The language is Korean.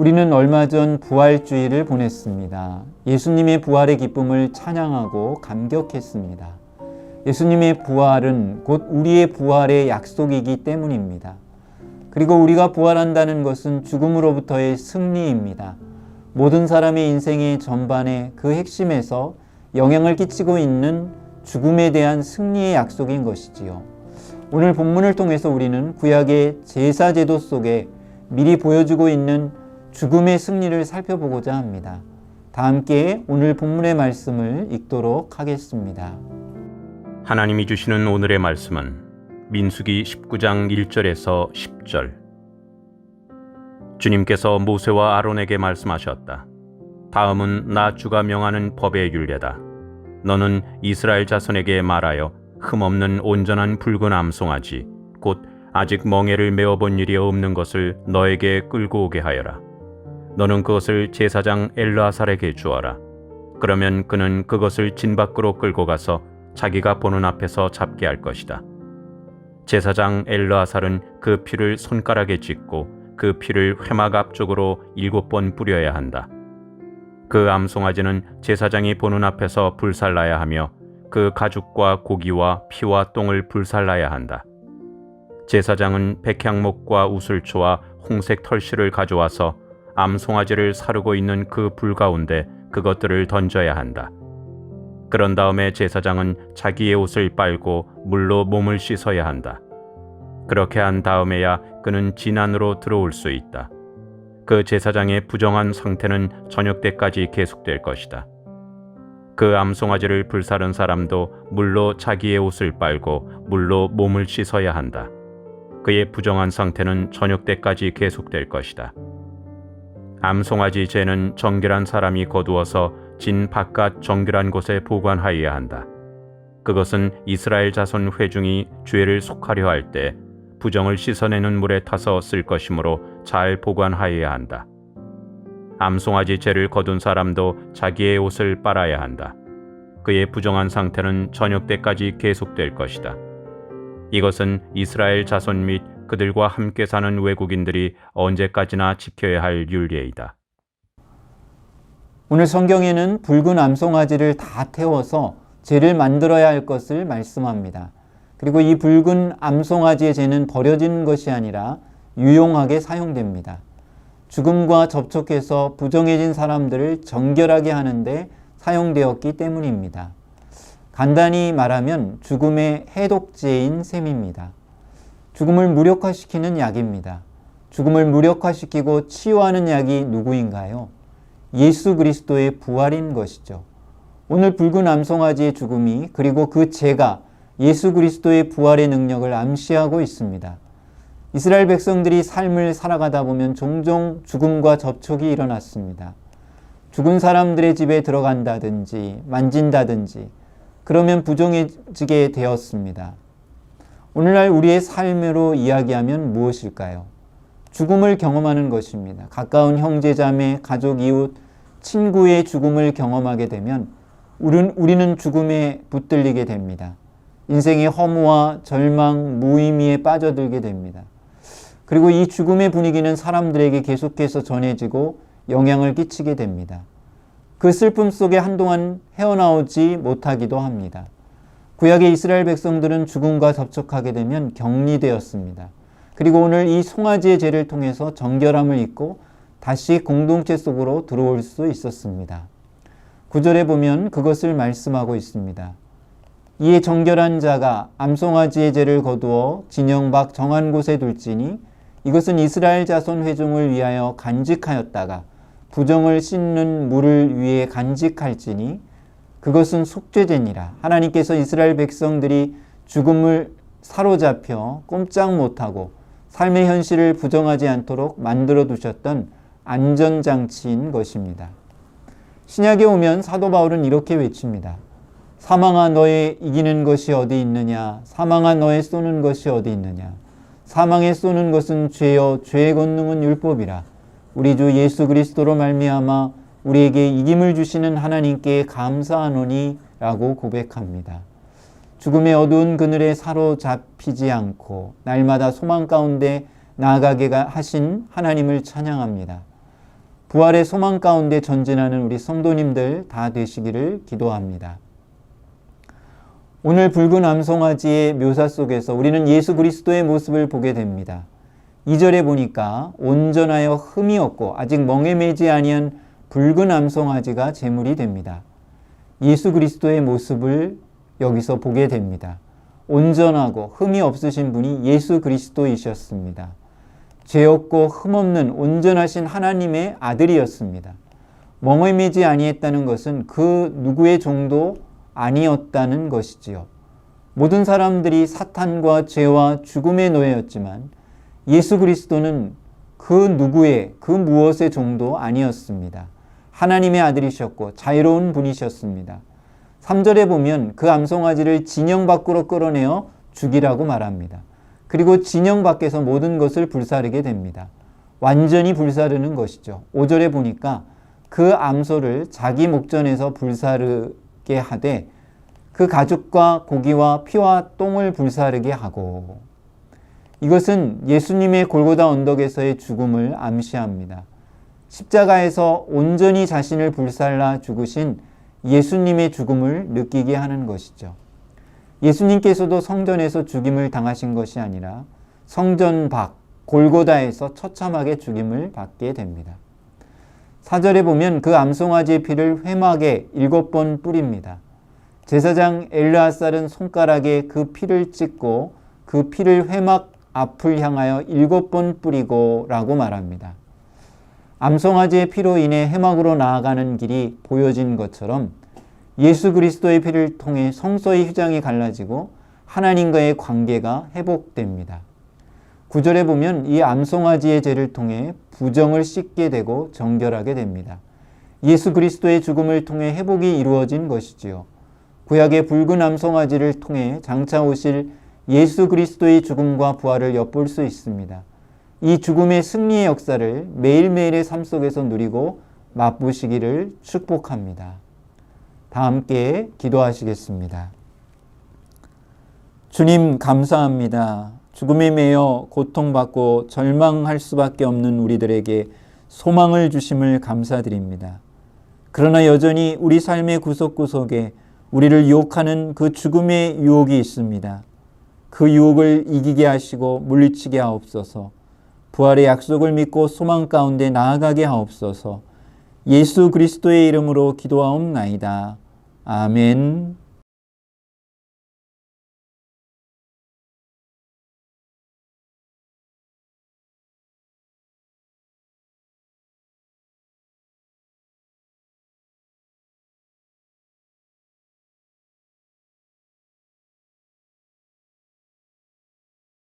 우리는 얼마 전 부활주일을 보냈습니다. 예수님의 부활의 기쁨을 찬양하고 감격했습니다. 예수님의 부활은 곧 우리의 부활의 약속이기 때문입니다. 그리고 우리가 부활한다는 것은 죽음으로부터의 승리입니다. 모든 사람의 인생의 전반에 그 핵심에서 영향을 끼치고 있는 죽음에 대한 승리의 약속인 것이지요. 오늘 본문을 통해서 우리는 구약의 제사제도 속에 미리 보여주고 있는 죽음의 승리를 살펴보고자 합니다. 다 함께 오늘 본문의 말씀을 읽도록 하겠습니다. 하나님이 주시는 오늘의 말씀은 민수기 19장 1절에서 10절. 주님께서 모세와 아론에게 말씀하셨다. 다음은 나 주가 명하는 법의 율례다. 너는 이스라엘 자손에게 말하여 흠없는 온전한 붉은 암송아지 곧 아직 멍에를 메어본 일이 없는 것을 너에게 끌고 오게 하여라. 너는 그것을 제사장 엘르아살에게 주어라. 그러면 그는 그것을 진 밖으로 끌고 가서 자기가 보는 앞에서 잡게 할 것이다. 제사장 엘르아살은 그 피를 손가락에 찢고 그 피를 회막 앞쪽으로 7번 뿌려야 한다. 그 암송아지는 제사장이 보는 앞에서 불살라야 하며 그 가죽과 고기와 피와 똥을 불살라야 한다. 제사장은 백향목과 우슬초와 홍색 털실을 가져와서 암송아지를 사르고 있는 그 불 가운데 그것들을 던져야 한다. 그런 다음에 제사장은 자기의 옷을 빨고 물로 몸을 씻어야 한다. 그렇게 한 다음에야 그는 진 안으로 들어올 수 있다. 그 제사장의 부정한 상태는 저녁 때까지 계속될 것이다. 그 암송아지를 불사른 사람도 물로 자기의 옷을 빨고 물로 몸을 씻어야 한다. 그의 부정한 상태는 저녁 때까지 계속될 것이다. 암송아지 죄는 정결한 사람이 거두어서 진 바깥 정결한 곳에 보관하여야 한다. 그것은 이스라엘 자손 회중이 죄를 속하려 할 때 부정을 씻어내는 물에 타서 쓸 것이므로 잘 보관하여야 한다. 암송아지 죄를 거둔 사람도 자기의 옷을 빨아야 한다. 그의 부정한 상태는 저녁 때까지 계속될 것이다. 이것은 이스라엘 자손 및 그들과 함께 사는 외국인들이 언제까지나 지켜야 할 율례이다. 오늘 성경에는 붉은 암송아지를 다 태워서 제를 만들어야 할 것을 말씀합니다. 그리고 이 붉은 암송아지의 제는 버려지는 것이 아니라 유용하게 사용됩니다. 죽음과 접촉해서 부정해진 사람들을 정결하게 하는데 사용되었기 때문입니다. 간단히 말하면 죽음의 해독제인 셈입니다. 죽음을 무력화시키는 약입니다. 죽음을 무력화시키고 치유하는 약이 누구인가요? 예수 그리스도의 부활인 것이죠. 오늘 붉은 암송아지의 죽음이 그리고 그 죄가 예수 그리스도의 부활의 능력을 암시하고 있습니다. 이스라엘 백성들이 삶을 살아가다 보면 종종 죽음과 접촉이 일어났습니다. 죽은 사람들의 집에 들어간다든지 만진다든지 그러면 부정해지게 되었습니다. 오늘날 우리의 삶으로 이야기하면 무엇일까요? 죽음을 경험하는 것입니다. 가까운 형제, 자매, 가족, 이웃, 친구의 죽음을 경험하게 되면 우리는 죽음에 붙들리게 됩니다. 인생의 허무와 절망, 무의미에 빠져들게 됩니다. 그리고 이 죽음의 분위기는 사람들에게 계속해서 전해지고 영향을 끼치게 됩니다. 그 슬픔 속에 한동안 헤어나오지 못하기도 합니다. 구약의 이스라엘 백성들은 죽음과 접촉하게 되면 격리되었습니다. 그리고 오늘 이 송아지의 죄를 통해서 정결함을 잊고 다시 공동체 속으로 들어올 수 있었습니다. 9절에 보면 그것을 말씀하고 있습니다. 이에 정결한 자가 암송아지의 죄를 거두어 진영 밖 정한 곳에 둘지니 이것은 이스라엘 자손 회중을 위하여 간직하였다가 부정을 씻는 물을 위해 간직할지니 그것은 속죄제니라. 하나님께서 이스라엘 백성들이 죽음을 사로잡혀 꼼짝 못하고 삶의 현실을 부정하지 않도록 만들어 두셨던 안전장치인 것입니다. 신약에 오면 사도 바울은 이렇게 외칩니다. 사망아 너의 이기는 것이 어디 있느냐? 사망아 너의 쏘는 것이 어디 있느냐? 사망에 쏘는 것은 죄요 죄의 권능은 율법이라. 우리 주 예수 그리스도로 말미암아 우리에게 이김을 주시는 하나님께 감사하노니 라고 고백합니다. 죽음의 어두운 그늘에 사로잡히지 않고 날마다 소망 가운데 나아가게 하신 하나님을 찬양합니다. 부활의 소망 가운데 전진하는 우리 성도님들 다 되시기를 기도합니다. 오늘 붉은 암송아지의 묘사 속에서 우리는 예수 그리스도의 모습을 보게 됩니다. 2절에 보니까 온전하여 흠이 없고 아직 멍에 매지 아니한 붉은 암송아지가 제물이 됩니다. 예수 그리스도의 모습을 여기서 보게 됩니다. 온전하고 흠이 없으신 분이 예수 그리스도이셨습니다. 죄 없고 흠 없는 온전하신 하나님의 아들이었습니다. 멍에 매지 아니했다는 것은 그 누구의 종도 아니었다는 것이지요. 모든 사람들이 사탄과 죄와 죽음의 노예였지만 예수 그리스도는 그 누구의 그 무엇의 종도 아니었습니다. 하나님의 아들이셨고 자유로운 분이셨습니다. 3절에 보면 그 암송아지를 진영 밖으로 끌어내어 죽이라고 말합니다. 그리고 진영 밖에서 모든 것을 불사르게 됩니다. 완전히 불사르는 것이죠. 5절에 보니까 그 암소를 자기 목전에서 불사르게 하되 그 가죽과 고기와 피와 똥을 불사르게 하고, 이것은 예수님의 골고다 언덕에서의 죽음을 암시합니다. 십자가에서 온전히 자신을 불살라 죽으신 예수님의 죽음을 느끼게 하는 것이죠. 예수님께서도 성전에서 죽임을 당하신 것이 아니라 성전 밖 골고다에서 처참하게 죽임을 받게 됩니다. 4절에 보면 그 암송아지의 피를 회막에 7번 뿌립니다. 제사장 엘르아살은 손가락에 그 피를 찍고 그 피를 회막 앞을 향하여 7번 뿌리고 라고 말합니다. 암송아지의 피로 인해 회막으로 나아가는 길이 보여진 것처럼 예수 그리스도의 피를 통해 성소의 휘장이 갈라지고 하나님과의 관계가 회복됩니다. 9절에 보면 이 암송아지의 죄를 통해 부정을 씻게 되고 정결하게 됩니다. 예수 그리스도의 죽음을 통해 회복이 이루어진 것이지요. 구약의 붉은 암송아지를 통해 장차 오실 예수 그리스도의 죽음과 부활을 엿볼 수 있습니다. 이 죽음의 승리의 역사를 매일매일의 삶 속에서 누리고 맛보시기를 축복합니다. 다 함께 기도하시겠습니다. 주님 감사합니다. 죽음에 매여 고통받고 절망할 수밖에 없는 우리들에게 소망을 주심을 감사드립니다. 그러나 여전히 우리 삶의 구석구석에 우리를 유혹하는 그 죽음의 유혹이 있습니다. 그 유혹을 이기게 하시고 물리치게 하옵소서. 부활의 약속을 믿고 소망 가운데 나아가게 하옵소서. 예수 그리스도의 이름으로 기도하옵나이다. 아멘.